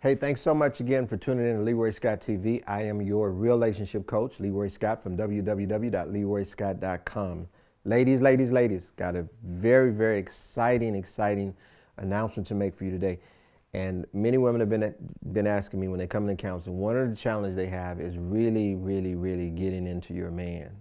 Hey, thanks so much again for tuning in to Leroy Scott TV. I am your relationship coach, Leroy Scott from www.leroyscott.com. Ladies, got a very exciting announcement to make for you today. And many women have been asking me when they come into counseling, one of the challenges they have is really getting into your man.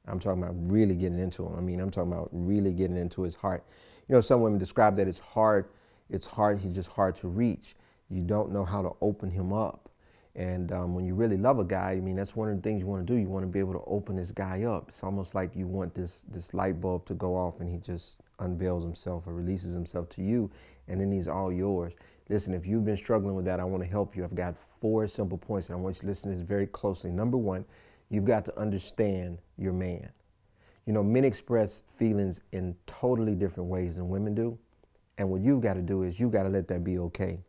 I'm talking about really getting into him. I'm talking about really getting into his heart. You know, some women describe that it's hard, he's just hard to reach. You don't know how to open him up. And when you really love a guy, that's one of the things you want to do. You want to be able to open this guy up. It's almost like you want this light bulb to go off and he just unveils himself or releases himself to you, and then he's all yours. Listen, if you've been struggling with that, I want to help you. I've got 4 simple points, and I want you to listen to this very closely. Number 1, you've got to understand your man. You know, men express feelings in totally different ways than women do. And what you've got to do is you've got to let that be okay.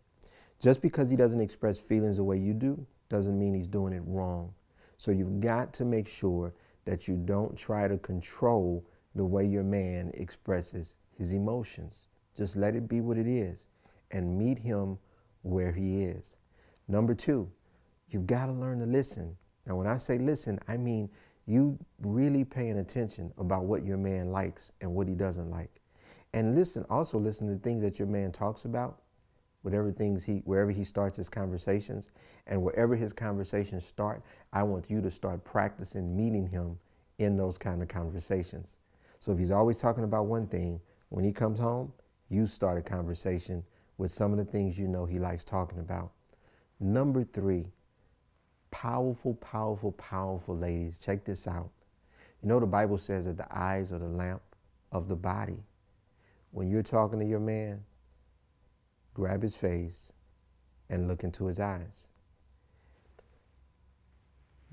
Just because he doesn't express feelings the way you do doesn't mean he's doing it wrong. So you've got to make sure that you don't try to control the way your man expresses his emotions. Just let it be what it is and meet him where he is. Number 2, you've got to learn to listen. Now, when I say listen, I mean you really paying attention about what your man likes and what he doesn't like. And also listen to things that your man talks about, wherever he starts his conversations, and wherever his conversations start, I want you to start practicing meeting him in those kind of conversations. So if he's always talking about one thing, when he comes home, you start a conversation with some of the things you know he likes talking about. Number 3, powerful ladies, check this out. You know the Bible says that the eyes are the lamp of the body. When you're talking to your man, grab his face and look into his eyes.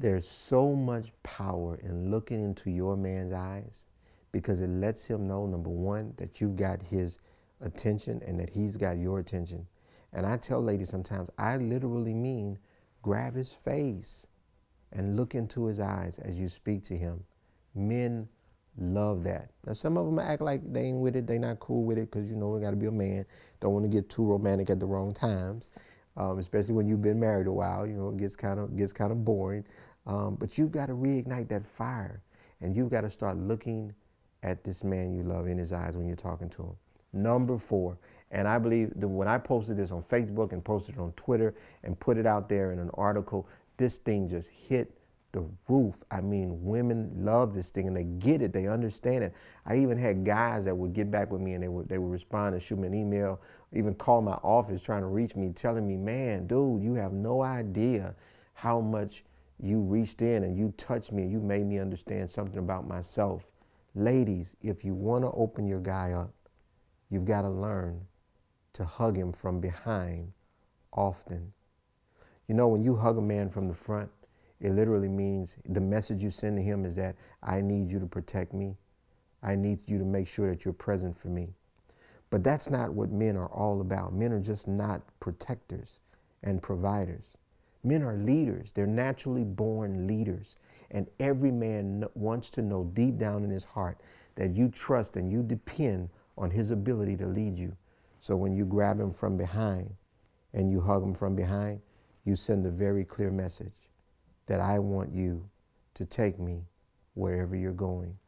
There's so much power in looking into your man's eyes because it lets him know, number 1, that you've got his attention and that he's got your attention. And I tell ladies sometimes, I literally mean grab his face and look into his eyes as you speak to him. Men love that. Now, some of them act like they ain't with it, they not cool with it because, you know, we got to be a man. Don't want to get too romantic at the wrong times, especially when you've been married a while. You know, it gets kind of boring. But you've got to reignite that fire, and you've got to start looking at this man you love in his eyes when you're talking to him. Number 4, and I believe that when I posted this on Facebook and posted it on Twitter and put it out there in an article, this thing just hit the roof. Women love this thing and they get it, they understand it. I even had guys that would get back with me and they would respond and shoot me an email, even call my office trying to reach me, telling me, man, dude, you have no idea how much you reached in and you touched me and you made me understand something about myself. Ladies, if you want to open your guy up, you've got to learn to hug him from behind often. You know, when you hug a man from the front, it literally means the message you send to him is that I need you to protect me. I need you to make sure that you're present for me. But that's not what men are all about. Men are just not protectors and providers. Men are leaders. They're naturally born leaders. And every man wants to know deep down in his heart that you trust and you depend on his ability to lead you. So when you grab him from behind and you hug him from behind, you send a very clear message that I want you to take me wherever you're going.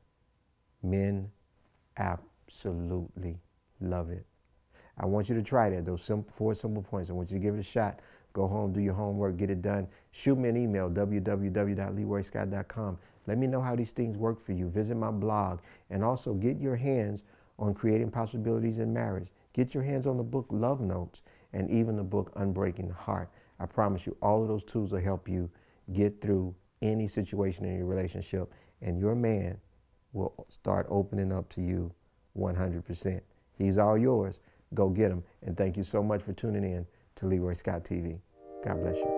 Men absolutely love it. I want you to try that, those 4 simple points. I want you to give it a shot. Go home, do your homework, get it done. Shoot me an email, www.leroyscott.com. Let me know how these things work for you. Visit my blog, and also get your hands on Creating Possibilities in Marriage. Get your hands on the book Love Notes and even the book Unbreaking the Heart. I promise you all of those tools will help you get through any situation in your relationship, and your man will start opening up to you 100%. He's all yours. Go get him. And thank you so much for tuning in to Leroy Scott TV. God bless you.